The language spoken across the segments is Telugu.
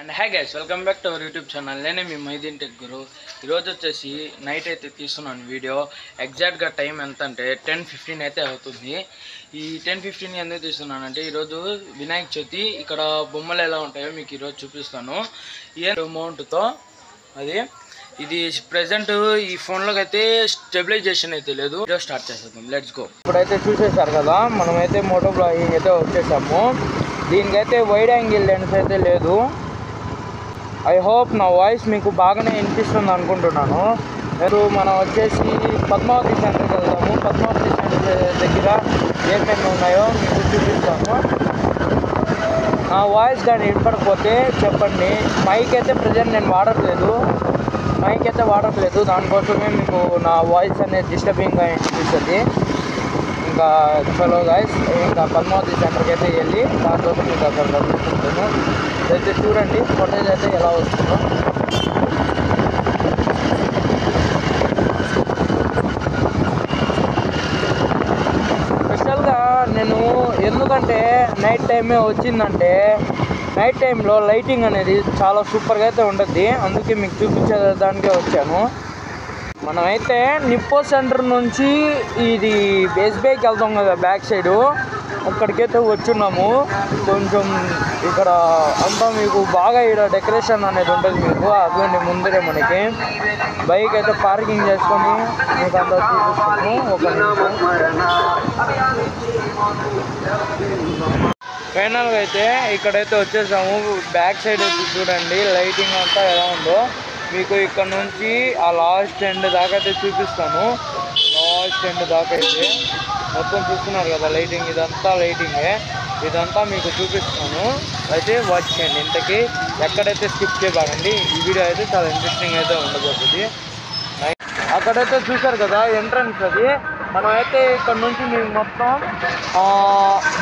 And hi guys, welcome back to our YouTube channel. నేనే మీ మైదీన్ టెక్ గురు. ఈరోజు వచ్చేసి నైట్ అయితే తీస్తున్నాను వీడియో. ఎగ్జాక్ట్గా టైం ఎంత అంటే 10:15 అయితే అవుతుంది. ఈ 10:15 ఎందుకు తీస్తున్నానంటే ఈరోజు వినాయక చవితి. ఇక్కడ బొమ్మలు ఎలా ఉంటాయో మీకు ఈరోజు చూపిస్తాను. ఏ అమౌంట్తో అది ఇది ప్రజెంట్ ఈ ఫోన్లోకి అయితే స్టెబిలైజేషన్ అయితే లేదు. వీడియో స్టార్ట్ చేసేద్దాం, లెట్స్ గో. ఇప్పుడైతే చూసేసారు కదా, మనమైతే మోటో బ్లాగింగ్ అయితే వచ్చేసాము. దీనికైతే వైడ్ యాంగిల్ లెన్స్ అయితే లేదు. ఐ హోప్ నా వాయిస్ మీకు బాగానే వినిపిస్తుంది అనుకుంటున్నాను. మనం వచ్చేసి పద్మావతి సెంటర్కి వెళ్దాము. పద్మావతి సెంటర్ దగ్గర ఏమేమి ఉన్నాయో మీకు చూపిస్తాను. నా వాయిస్ కానీ వినపడకపోతే చెప్పండి. మైక్ అయితే ప్రజెంట్ నేను వాడట్లేదు. దానికోసమే మీకు నా వాయిస్ అనేది డిస్టర్బింగ్గా వినిపిస్తుంది. ఇంకా చలో గైస్, ఇంకా పద్మావతి సెంటర్కి అయితే వెళ్ళి దాంతో మీకు అక్కడ కలుసుకుంటాను. అయితే చూడండి ఫోటేజ్ అయితే ఎలా వస్తుందో. స్పెషల్గా నేను ఎందుకంటే నైట్ టైమే వచ్చిందంటే నైట్ టైంలో లైటింగ్ అనేది చాలా సూపర్గా అయితే ఉంటుంది. అందుకే మీకు చూపించేదానికే వచ్చాను. మనమైతే నిప్పో సెంటర్ నుంచి ఇది బేస్బైకి వెళ్తాం కదా, బ్యాక్ సైడు అక్కడికైతే వచ్చున్నాము. కొంచెం ఇక్కడ అంతా మీకు బాగా ఇక్కడ డెకరేషన్ అనేది ఉంటుంది. మీకు అటువంటి ముందరే మనకి బైక్ అయితే పార్కింగ్ చేసుకొని మీకు అంతా చూపిస్తాము. ఒక ఫైనల్గా అయితే ఇక్కడైతే వచ్చేసాము. బ్యాక్ సైడ్ వచ్చి చూడండి లైటింగ్ అంతా ఎలా ఉందో. మీకు ఇక్కడ నుంచి ఆ లాస్ట్ ఎండ్ దాకా అయితే చూపిస్తాను. లాస్ట్ ఎండ్ దాకా అయితే మొత్తం చూస్తున్నారు కదా లైటింగ్, ఇదంతా లైటింగే. ఇదంతా మీకు చూపిస్తాను. అయితే వాచ్ చేయండి. ఇంతకీ ఎక్కడైతే స్కిప్ చేయబాకండి. ఈ వీడియో అయితే చాలా ఇంట్రెస్టింగ్ అయితే ఉండబోతుంది. అక్కడైతే చూసారు కదా ఎంట్రన్స్ అది. మనమైతే ఇక్కడ నుంచి మీకు మొత్తం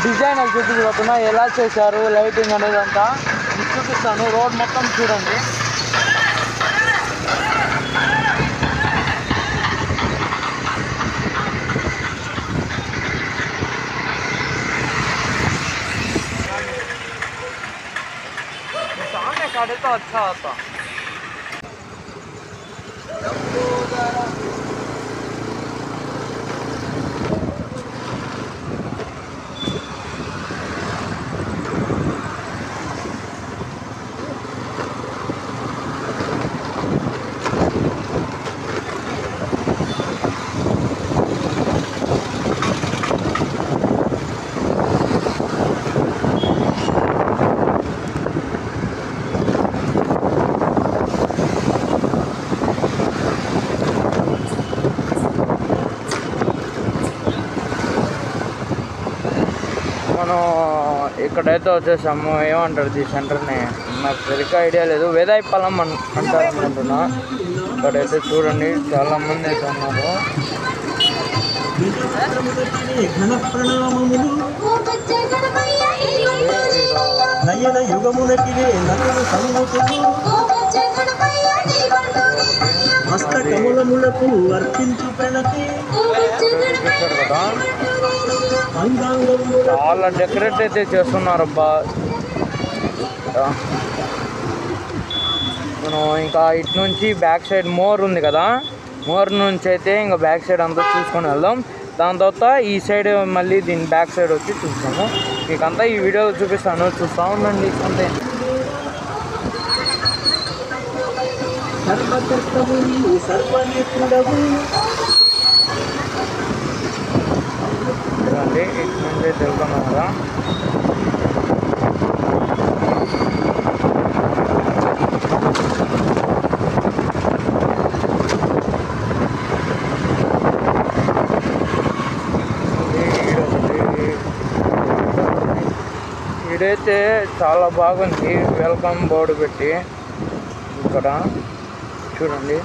డిజైన్ అది చూపించబోతున్నా, ఎలా చేశారు లైటింగ్ అనేది అంతా మీకు చూపిస్తాను. రోడ్ మొత్తం చూడండి. सामने काटे तो अच्छा आता. మనం ఇక్కడైతే వచ్చేసాము. ఏమంటారు ఈ సెంటర్ని నాకు సరిగ్గా ఐడియా లేదు. వేదాయపాలెం అంటారు అనుకుంటున్నా. ఇక్కడైతే చూడండి చాలా మంది అయితే ఉన్నారు. కదా చాలా డెకరేట్ అయితే చేస్తున్నారు అబ్బా. మనం ఇంకా ఇటు నుంచి బ్యాక్ సైడ్ మోర్ ఉంది కదా, మోర్ నుంచి అయితే ఇంకా బ్యాక్ సైడ్ అంతా చూసుకొని వెళ్దాం. దాని తర్వాత ఈ సైడ్ మళ్ళీ దీని బ్యాక్ సైడ్ వచ్చి చూస్తాము. మీకంతా ఈ వీడియో చూపిస్తాను, చూస్తూ ఉండండి. అంతే చూడండి, ఇటు నుంచి వెళ్తున్నాం కదా. ఇదైతే చాలా బాగుంది. వెల్కమ్ బోర్డు పెట్టి ఇక్కడ చూడండి.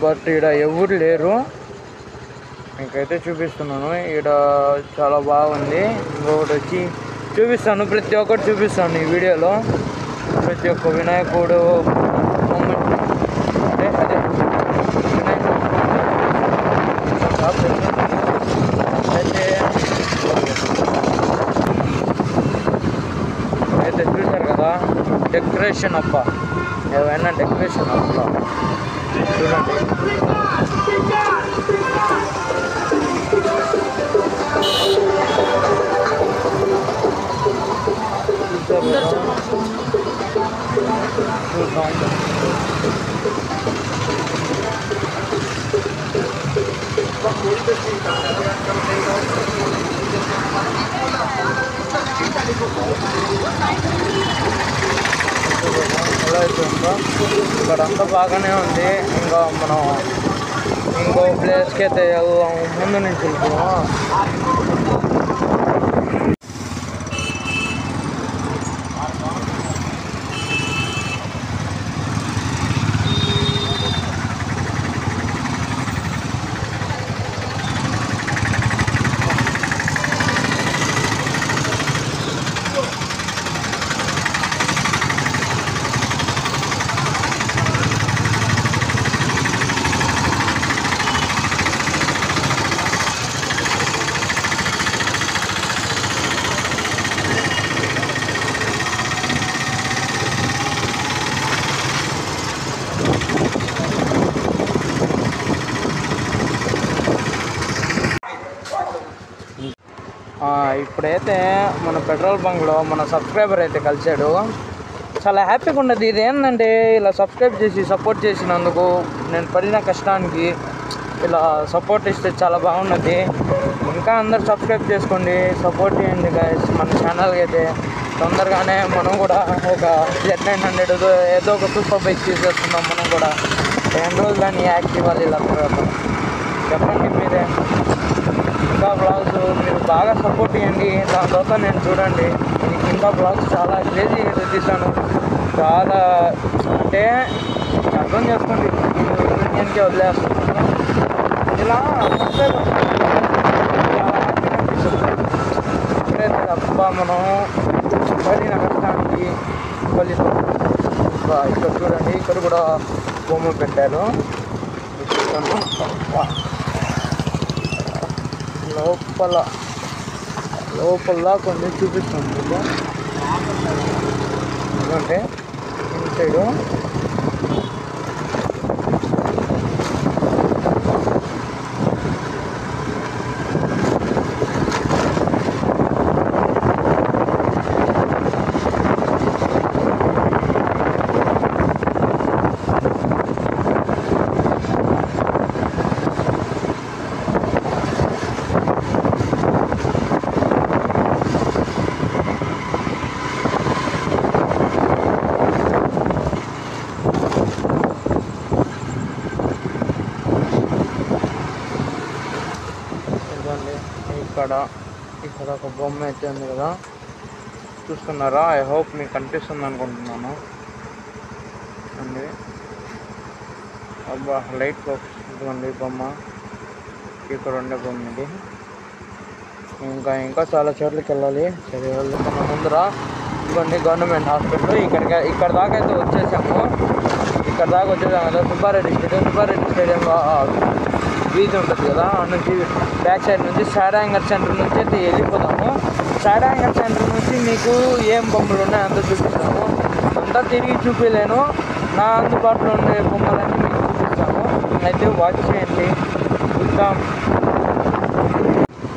బట్ ఇక్కడ ఎవరు లేరు. మీకైతే చూపిస్తున్నాను. ఇక్కడ చాలా బాగుంది. ఇంకొకటి వచ్చి చూపిస్తాను, ప్రతి ఒక్కటి చూపిస్తాను ఈ వీడియోలో. ప్రతి ఒక్క వినాయకుడు అదే అయితే డెకరేషన్ అప్ప, ఏమైనా డెకరేషన్ అప్ప చూడండి. ఎలా అవుతుందో ఇక్కడ అంతా బాగానే ఉంది. ఇంకా మనం ఇంకో ప్లేస్కి అయితే వెళ్దాము, ముందు నుంచి వెళ్తాము. ఇప్పుడైతే మన పెట్రోల్ బంక్లో మన సబ్స్క్రైబర్ అయితే కలిసాడు. చాలా హ్యాపీగా ఉండదు. ఇది ఏంటంటే ఇలా సబ్స్క్రైబ్ చేసి సపోర్ట్ చేసినందుకు, నేను పడిన కష్టానికి ఇలా సపోర్ట్ ఇస్తే చాలా బాగున్నది. ఇంకా అందరు సబ్స్క్రైబ్ చేసుకోండి, సపోర్ట్ చేయండి గైస్. మన ఛానల్కి అయితే తొందరగానే మనం కూడా ఒక Z900 ఏదో ఒక సూపర్ బైక్ తీసేస్తున్నాం. మనం కూడా 10 రోజులని యాక్టివ్ ఇలా తర్వాత చెప్పండి మీరే. ఇంకా బ్లాగ్స్ మీరు బాగా సపోర్ట్ చేయండి. దాని తర్వాత నేను చూడండి, ఇంకా బ్లాగ్స్ చాలా క్రేజీ తీసాను. చాలా అంటే అర్థం చేసుకోండి, ఇండియన్కే వదిలేస్తున్నాను. ఇలా ఇప్పుడైతే తప్ప మనం పడిన కష్టానికి ఫలితం. ఇక్కడ చూడండి, ఇక్కడ కూడా బొమ్మ పెట్టారు. లోపల కొంచెం చూపిస్తుంది మీకు. ఎందుకంటే ఇన్సైడు ఇక్కడ ఒక బొమ్మ అయితే ఉంది కదా, చూస్తున్నారా? ఐ హోప్ మీకు కనిపిస్తుంది అనుకుంటున్నాను అండి. అబ్బా లైట్ ఫోకస్ ఇదిగోండి బొమ్మ, ఇక్కడ ఉండే బొమ్మ ఇది. ఇంకా చాలా చోట్లకి వెళ్ళాలి. సరే వెళ్తున్న ముందర ఇదిగోండి గవర్నమెంట్ హాస్పిటల్. ఇక్కడ దాకా అయితే వచ్చేసాము. ఇక్కడ దాకా వచ్చేసాము కదా సుబ్బారెడ్డి స్టేడియంలో బీచ్ ఉంటుంది కదా, నుంచి బ్యాక్ సైడ్ నుంచి షాడాంగర్ సెంటర్ నుంచి అయితే వెళ్ళిపోతాము. షాడాంగర్ సెంటర్ నుంచి మీకు ఏం బొమ్మలు ఉన్నాయో అంతా చూపిస్తాము. అంతా తిరిగి చూపించలేను, నా అందుబాటులో ఉండే బొమ్మలన్నీ మీకు చూపిస్తాము. అయితే వాచ్ చేయండి. చూద్దాం.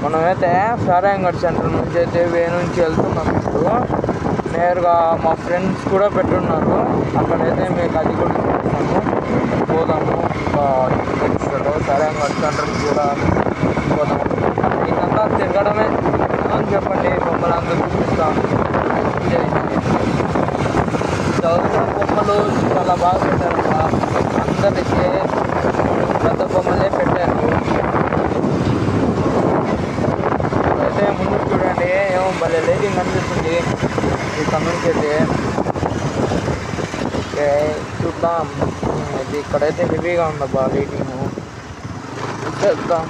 మనమైతే షాడాంగర్ సెంటర్ నుంచి అయితే నుంచి వెళ్తున్నాం. ఇప్పుడు నేరుగా మా ఫ్రెండ్స్ కూడా పెట్టున్నారు, అక్కడైతే మీకు అది కూడా చూపిస్తాము. పోదాము. ఇంకా షాడాంగర్ సెంటర్కి కూడా పోదాము. ఇదంతా తిరగడమే అని చెప్పండి. బొమ్మలు అంతా చూపిస్తాం. చదువుకున్న బొమ్మలు చాలా బాగా పెట్టారమ్మా. అందరికీ పెద్ద బొమ్మలే పెట్టారు. అయితే ముందు చూడండి, ఏమో భలే లైటింగ్ అనిపిస్తుంది ఈ కన్నుకి అయితే. ఓకే చూద్దాం. ఇది ఇక్కడైతే హెవీగా ఉందబ్బా లైటింగ్. చేద్దాం.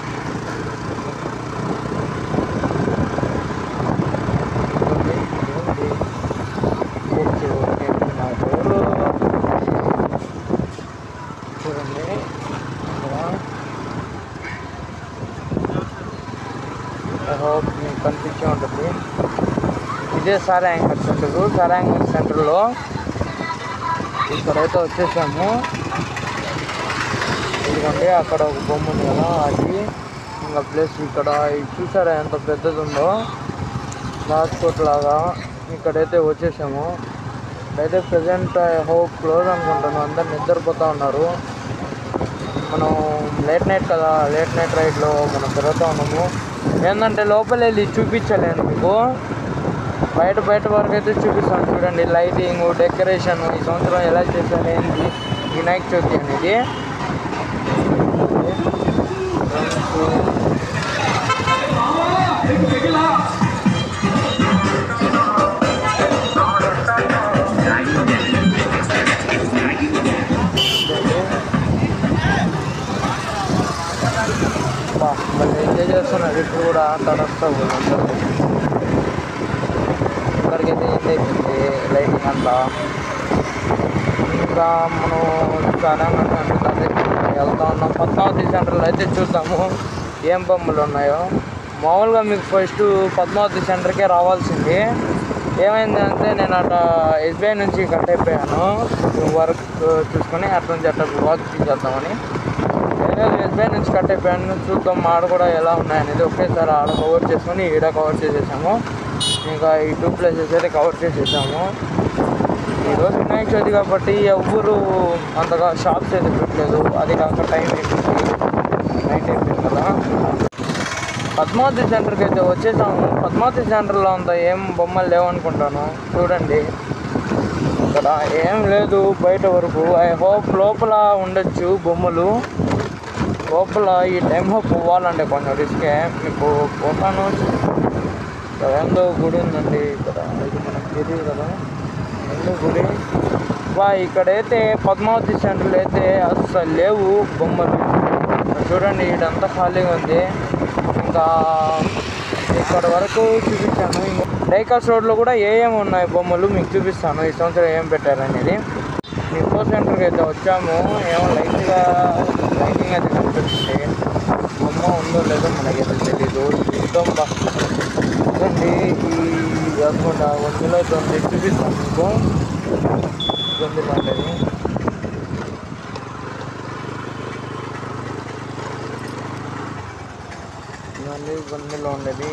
చూడండి ఐ హోప్ మీకు కనిపించే ఉంటుంది. ఇదే షాడాంగర్ సెంటర్. షాడాంగర్ సెంటర్లో ఇక్కడైతే వచ్చేసాము. ఇదిగోండి అక్కడ ఒక బొమ్మ ఉంది కదా అది. ఇంకా ప్లేస్ ఇక్కడ చూసారా ఎంత పెద్దది ఉందో, రాజ్కోట్ లాగా. ఇక్కడైతే వచ్చేసాము. అయితే ప్రజెంట్ హోప్ క్లోజ్ అనుకుంటాను, అందరు నిద్రపోతూ ఉన్నారు. మనం లేట్ నైట్ కదా, లేట్ నైట్ రైడ్లో మనం తిరుగుతూ ఉన్నాము. ఏంటంటే లోపల వెళ్ళి చూపించలేను మీకు, బయట వరకు అయితే చూపిస్తాను. చూడండి లైటింగ్, డెకరేషన్ ఈ సంవత్సరం ఎలా చేశారు ఏంటి వినాయక చవితి అనేది. మళ్ళీ ఎంజాయ్ చేస్తున్నారు ఇప్పుడు కూడా తడస్తావు. ఇక్కడికైతే ఎంజాయ్ అయిపోయింది లైటింగ్ అంతా. ఇంకా మనం చాలా వెళ్తా ఉన్నాం. పద్మావతి సెంటర్లో అయితే చూద్దాము ఏం బొమ్మలు ఉన్నాయో. మామూలుగా మీకు ఫస్ట్ పద్మావతి సెంటర్కే రావాల్సింది. ఏమైందంటే నేను అట్లా ఎస్బీఐ నుంచి కట్ అయిపోయాను, వర్క్ చూసుకొని అట్లా నుంచి అట్లా వాచ్ చేద్దామని. ఎస్బీఐ నుంచి కట్ అయిపోయాను. చూద్దాం ఆడ కూడా ఎలా ఉన్నాయనేది. ఒకేసారి ఆడ కవర్ చేసుకొని ఈడ కవర్ చేసేసాము. ఇంకా ఈ 2 ప్లేసెస్ అయితే కవర్ చేసేసాము. ఈరోజు వినాయక చవితి కాబట్టి ఎవ్వరు అంతగా షాప్స్ అయితే పెట్టలేదు. అది కాక టైం అయిపోయింది, నైట్ అయిపోయింది కదా. పద్మావతి సెంటర్కి అయితే వచ్చేసాము. పద్మావతి సెంటర్లో అంత ఏం బొమ్మలు లేవనుకుంటాను. చూడండి ఇక్కడ ఏం లేదు బయట వరకు. ఐ హోప్ లోపల ఉండొచ్చు బొమ్మలు. లోపల ఈ టైంలో పోవాలంటే కొంచెం రిస్కే. మీకు పోతాను. ఏందో గుడి ఉందండి ఇక్కడ, ఇది మనకు తెలియదు కదా ఎందు గుడి. ఇక్కడైతే పద్మావతి సెంటర్లో అయితే అస్సలు లేవు బొమ్మలు. చూడండి ఇదంతా ఖాళీగా ఉంది. ఇంకా ఇక్కడ వరకు చూపించాను. డైకాస్ రోడ్లో కూడా ఏమేమి ఉన్నాయి బొమ్మలు మీకు చూపిస్తాను, ఈ సంవత్సరం ఏం పెట్టారనేది. నిప్పో సెంటర్కి అయితే వచ్చాము. ఏమో లైటింగ్ అయితే కనిపిస్తుంది. బొమ్మ ఉందో లేదో మనకైతే తెలీదు. చూద్దాం చూడండి. ఈ కాకుండా 109 చూపిస్తాను మీకు. ఇబ్బంది పడలేదు. మళ్ళీ బండిలో ఉండేది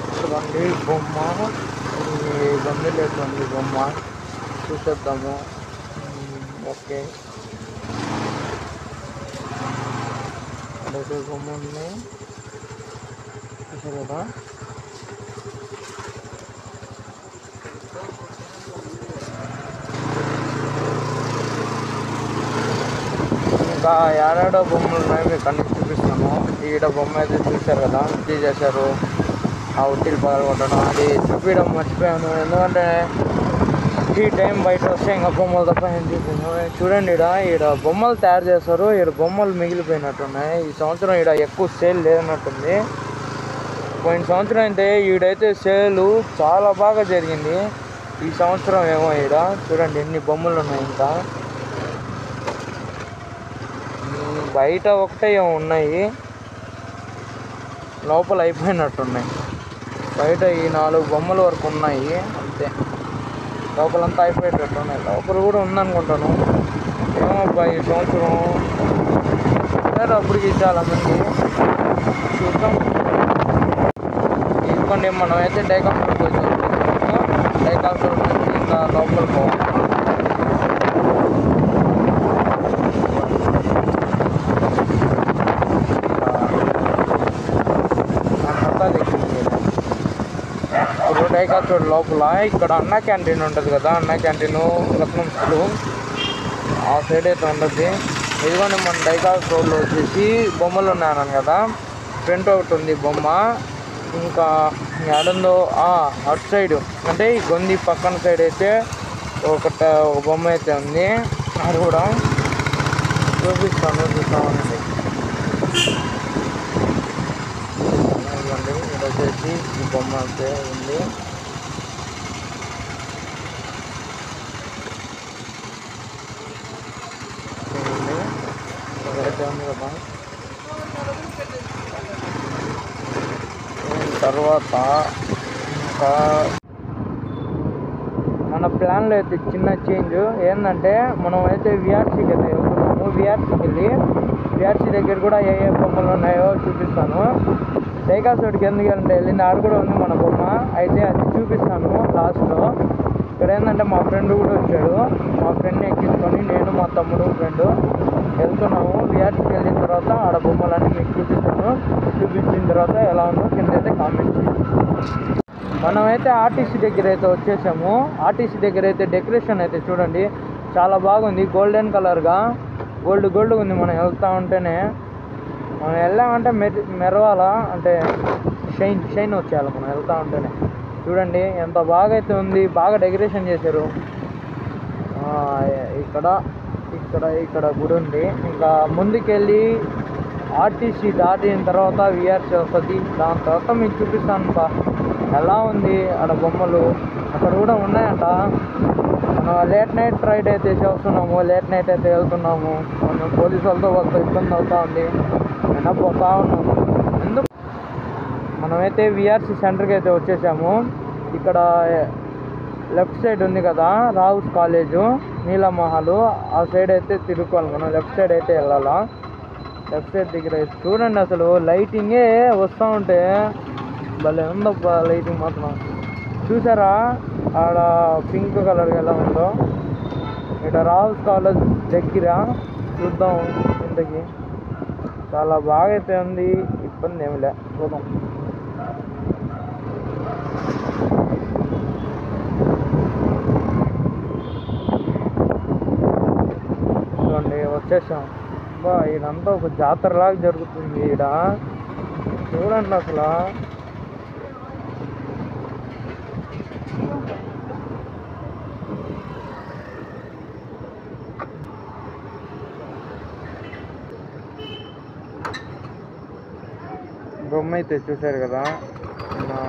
ఇక్కడ బండి బొమ్మ. ఈ బండిలో ఎటువంటి బొమ్మ చూసేద్దాము. ఓకే అదే బొమ్మ ఉంది చూసారు కదా. ఇంకా ఏడాడో బొమ్మలు ఉన్నాయి మీకు అన్ని చూపిస్తాను. ఈడ బొమ్మ అయితే చూశారు కదా, చేశారు ఆ ఉట్టిలు పగలగొట్టడం. అది చూపించడం మర్చిపోయాను, ఎందుకంటే ఈ టైం బయట వస్తే ఇంకా బొమ్మలు తప్ప ఏం చూపించాను. చూడండి ఈడ బొమ్మలు తయారు చేస్తారు. ఈడ బొమ్మలు మిగిలిపోయినట్టున్నాయి. ఈ సంవత్సరం ఈడ ఎక్కువ సేల్ లేనట్టుంది. పోయిన సంవత్సరం అయితే ఈడైతే సేలు చాలా బాగా జరిగింది. ఈ సంవత్సరం ఏమో ఈడ చూడండి ఎన్ని బొమ్మలు ఉన్నాయి. ఇంకా బయట ఒకటే ఏమో ఉన్నాయి, లోపల అయిపోయినట్టున్నాయి. బయట ఈ 4 బొమ్మల వరకు ఉన్నాయి అంతే, లోపలంతా అయిపోయేటట్టు ఉన్నాయి. లోపల కూడా ఉందనుకుంటాను. ఏమో ఈ సంవత్సరం సార్ అప్పటికి చాలామంది చూద్దాం. ఇదిగోండి మనమైతే డైకాప్టర్కి వచ్చాము. డైకాప్టర్ నుంచి ఇంకా లోపల పోవాలి. ఇప్పుడు డైకాప్టర్ లోపల ఇక్కడ అన్నా క్యాంటీన్ ఉంటుంది కదా, అన్నా క్యాంటీన్ రత్నం స్కూలు ఆ సైడ్ అయితే ఉంటుంది. ఇదిగోండి మన డైకాప్టర్ రోడ్లో వచ్చేసి బొమ్మలు ఉన్నాయన్నాను కదా. ఫ్రంట్ ఒకటి ఉంది బొమ్మ. ఇంకా ఎడందో అటు సైడు అంటే ఈ గొంది పక్కన సైడ్ అయితే ఒక బొమ్మ అయితే ఉంది. అది కూడా చూస్తామనండి. ఇక్కడ వచ్చేసి ఈ బొమ్మ అయితే ఉంది. ఒకరైతే ఉంది కదా. తర్వాత ఇంకా మన ప్లాన్లో అయితే చిన్న చేంజ్ ఏంటంటే మనం అయితే విఆర్సీకి అయితే వెళ్తున్నాము. విఆర్సీకి వెళ్ళి విఆర్సీ దగ్గర కూడా ఏ ఏ బొమ్మలు ఉన్నాయో చూపిస్తాను. డైకాసోడ్కి ఎందుకు అంటే వెళ్ళింది ఆడ కూడా ఉంది మన బొమ్మ, అయితే అది చూపిస్తాను లాస్ట్లో. ఇక్కడ ఏంటంటే మా ఫ్రెండ్ కూడా వచ్చాడు, మా ఫ్రెండ్ని ఎక్కించుకొని నేను మా తమ్ముడు ఫ్రెండ్ వెళ్తున్నాము. విఆర్సీకి వెళ్ళిన తర్వాత ఆడ బొమ్మలన్నీ మీకు చూపిస్తాను. చూపించిన తర్వాత ఎలా ఉందో కింద అయితే కామెంట్ చేయండి. మనమైతే ఆర్టీసీ దగ్గర అయితే వచ్చేసాము. ఆర్టీసీ దగ్గర అయితే డెకరేషన్ అయితే చూడండి చాలా బాగుంది, గోల్డెన్ కలర్గా గోల్డ్ ఉంది. మనం వెళ్తూ ఉంటేనే మనం వెళ్ళామంటే మెరవాలా అంటే షైన్ వచ్చేయాలి మనం వెళ్తూ ఉంటేనే. చూడండి ఎంత బాగా అయితే ఉంది, బాగా డెకరేషన్ చేశారు. ఇక్కడ గుడి ఉంది. ఇంకా ముందుకెళ్ళి ఆర్టీసీ దాటిన తర్వాత విఆర్సీ వస్తుంది. దాని తర్వాత మీకు చూపిస్తాను ఎలా ఉంది ఆడ బొమ్మలు. అక్కడ కూడా ఉన్నాయంట. మనం లేట్ నైట్ రైడ్ అయితే చేస్తున్నాము, లేట్ నైట్ అయితే వెళ్తున్నాము. మనం పోలీసు వాళ్ళతో ఇబ్బంది అవుతూ ఉంది, అయినా పోతా ఉన్నాము. ఎందుకు మనమైతే విఆర్సీ సెంటర్కి అయితే వచ్చేసాము. ఇక్కడ లెఫ్ట్ సైడ్ ఉంది కదా రావుస్ కాలేజు, నీలమహల్, ఆ సైడ్ అయితే తిరుక్కోవాలి మనం. లెఫ్ట్ సైడ్ అయితే వెళ్ళాలా. లెఫ్ట్ సైడ్ దగ్గర అయితే చూడండి అసలు లైటింగే వస్తూ ఉంటే భలే ఉందబ్బా లైటింగ్ మాత్రం. చూసారా ఆడ పింక్ కలర్ ఎలా ఉందో. ఇక్కడ రావుస్ కాలేజ్ దగ్గర చూద్దాం ఇంతకి. చాలా బాగా అయితే ఉంది, ఇబ్బంది ఏమి లే, చూద్దాం. చూడండి వచ్చేసాం. బా ఇదంతా ఒక జాతరలాగా జరుగుతుంది ఈడ. చూడండి అసలు బొమ్మ అయితే చూశారు కదా మా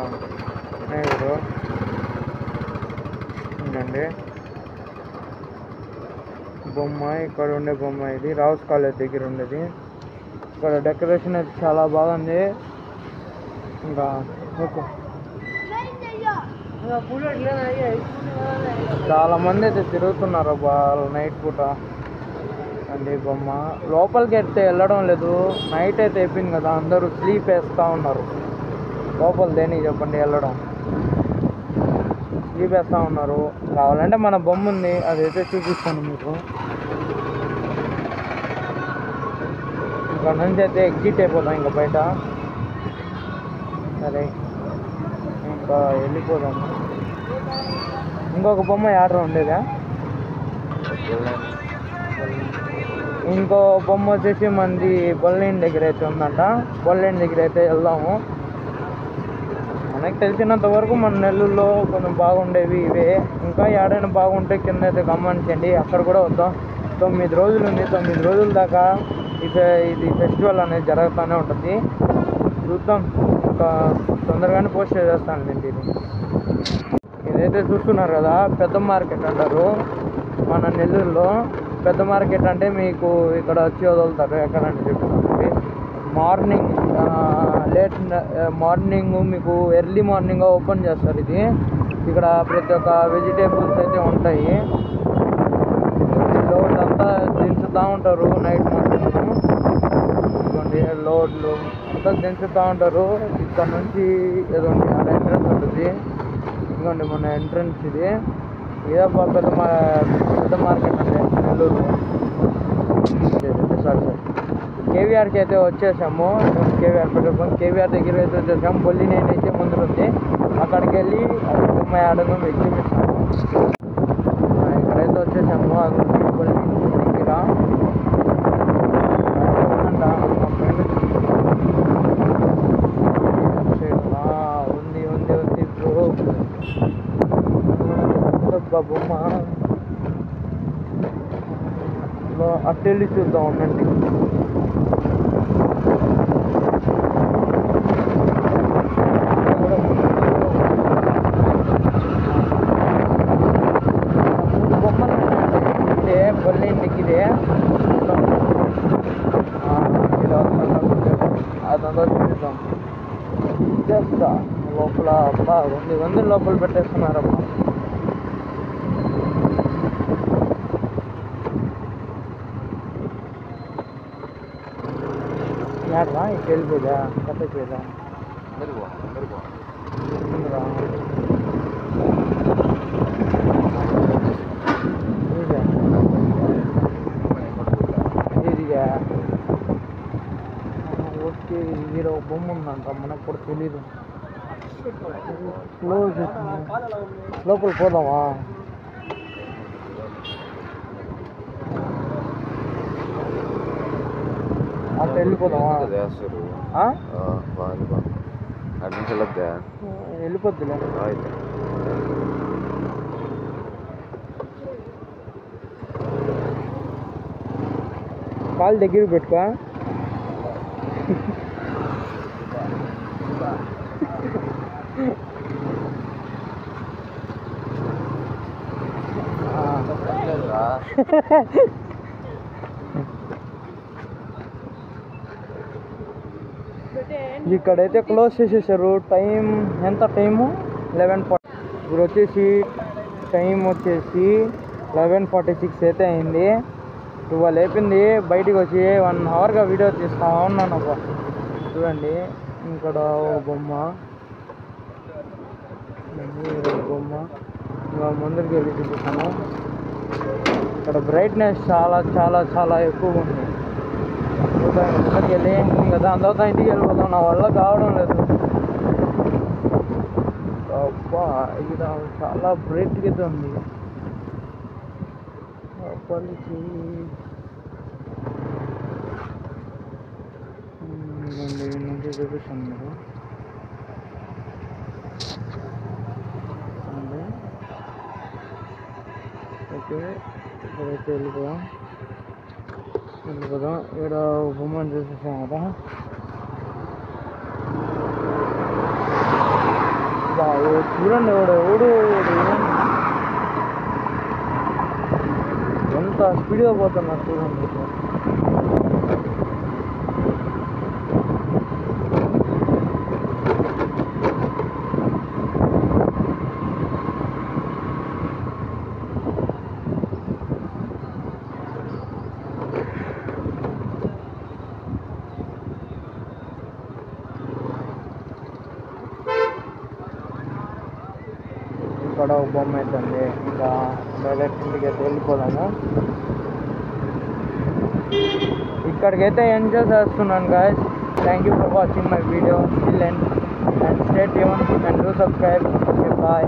స్నేహితుడు ఉందండి బొమ్మ. ఇక్కడ ఉండే బొమ్మ ఇది రావుస్ కాలేజ్ దగ్గర ఉండేది. ఇక్కడ డెకరేషన్ అయితే చాలా బాగుంది. ఇంకా చాలా మంది అయితే తిరుగుతున్నారు వాళ్ళు నైట్ పూట అండి. బొమ్మ లోపలికి అయితే వెళ్ళడం లేదు, నైట్ అయితే అయిపోయింది కదా, అందరూ స్లీప్ వేస్తూ ఉన్నారు. లోపల దేనికి చెప్పండి వెళ్ళడం, స్లీప్ వేస్తూ ఉన్నారు. కావాలంటే మన బొమ్మ ఉంది, అదైతే చూపిస్తాను మీకు. ఇక్కడ నుంచి అయితే ఎగ్జిట్ అయిపోతాం ఇంకా బయట. సరే ఇంకా వెళ్ళిపోదాము. ఇంకొక బొమ్మ ఆర్డర్ ఉండేదా, ఇంకో బొమ్మ వచ్చేసి మంది బొల్లైన్ దగ్గర అయితే ఉందంట. బొల్లైన్ దగ్గర అయితే వెళ్దాము. మనకు తెలిసినంత వరకు మన నెల్లూరులో కొంచెం బాగుండేవి ఇవే. ఇంకా ఏడైనా బాగుంటే కింద అయితే గమనించండి, అక్కడ కూడా వద్దాం. 9 రోజులు ఉంది, 9 రోజుల దాకా ఇది ఫెస్టివల్ అనేది జరుగుతూనే ఉంటుంది. చూద్దాం, ఇంకా తొందరగానే పోస్ట్ చేస్తాను నేను ఇది. ఇదైతే చూస్తున్నారు కదా పెద్ద మార్కెట్ అంటారు మన నెల్లూరులో. పెద్ద మార్కెట్ అంటే మీకు ఇక్కడ వచ్చి వదులుతారు ఎక్కడంటే చెప్తాను. మార్నింగ్ మీకు ఎర్లీ మార్నింగ్ ఓపెన్ చేస్తారు ఇది. ఇక్కడ ప్రతి ఒక్క వెజిటేబుల్స్ అయితే ఉంటాయి. లోడ్ అంతా దించుతూ ఉంటారు నైట్ మొత్తం. ఇదిగోండి లోడ్లు అంతా దించుతూ ఉంటారు. ఇక్కడ నుంచి ఏదోండి అక్కడ ఎంట్రన్స్ ఉంటుంది. ఇదిగోండి మన ఎంట్రన్స్ ఇది. ఏదో పెద్ద మార్కెట్ అంటే నెల్లూరు. సారీ కేవీఆర్కి అయితే వచ్చేసాము. కేవీఆర్ పెట్రోల్ బంక్, కేవీఆర్ దగ్గర అయితే వచ్చేసాము. బొల్లినేని అయితే ముందుంది, అక్కడికి వెళ్ళి బొమ్మ ఆడను మీకు చూపిస్తాము. ఇక్కడైతే వచ్చేసాము. అది బొల్లినేని దగ్గర ఉంది బొమ్మ. అటు వెళ్ళి చూద్దాం ఉండండి. బొమ్మలు ఇదే బొల్లేని దగ్గరే అదంతా చూద్దాం. చేస్తా లోపల అబ్బా 100 లోపల పెట్టేస్తున్నారమ్మా. ಯಾಡ್ರಾ ಕೇಳ್ಬೋದಾ ಕತೆ ಕೇಳ ఇదిగా ఓకే హీరో బొమ్మ ఉందంట మనకు కూడా తెలీదు క్లోజ్ లోపల పోదామా అట్లా వెళ్ళిపోదామా వెళ్ళిపోద్దులే కాలు దగ్గర పెట్టుకో ఇక్కడైతే క్లోజ్ చేసేసారు టైం ఎంత టైము 11:40 ఇప్పుడు వచ్చేసి టైం వచ్చేసి 11:46 అయితే అయింది 12 అయిపోయింది బయటికి వచ్చి 1 అవర్గా వీడియో తీస్తా ఉన్నాను అబ్బా చూడండి ఇక్కడ బొమ్మ ఇంకా ముందరికి వెళ్ళి చూపిస్తాను ఇక్కడ బ్రైట్నెస్ చాలా చాలా చాలా ఎక్కువగా ఉంది ముందరికి వెళ్ళి ఇంకా దాని తర్వాత ఇంటికి వెళ్ళిపోతాం నా వల్ల కావడం లేదు అబ్బా ఇది చాలా బ్రైట్గా అయితే ఉంది అప్పటికి నుంచి చూపిస్తాను మీరు ఓకే ఇక్కడైతే వెళ్ళిపోదాం ఇక్కడ బొమ్మను చూసేసాం కదా చూడండి ఎవడు ఎంత స్పీడ్గా పోతున్నా చూడండి ఇక్కడ ఒక బొమ్మ అవుతుంది ఇంకా డైరెక్ట్ ఇంటికి అయితే వెళ్ళిపోదాము ఇక్కడికైతే ఎంజాయ్ చేస్తున్నాను guys thank you for watching my video still and stay tune and do subscribe bye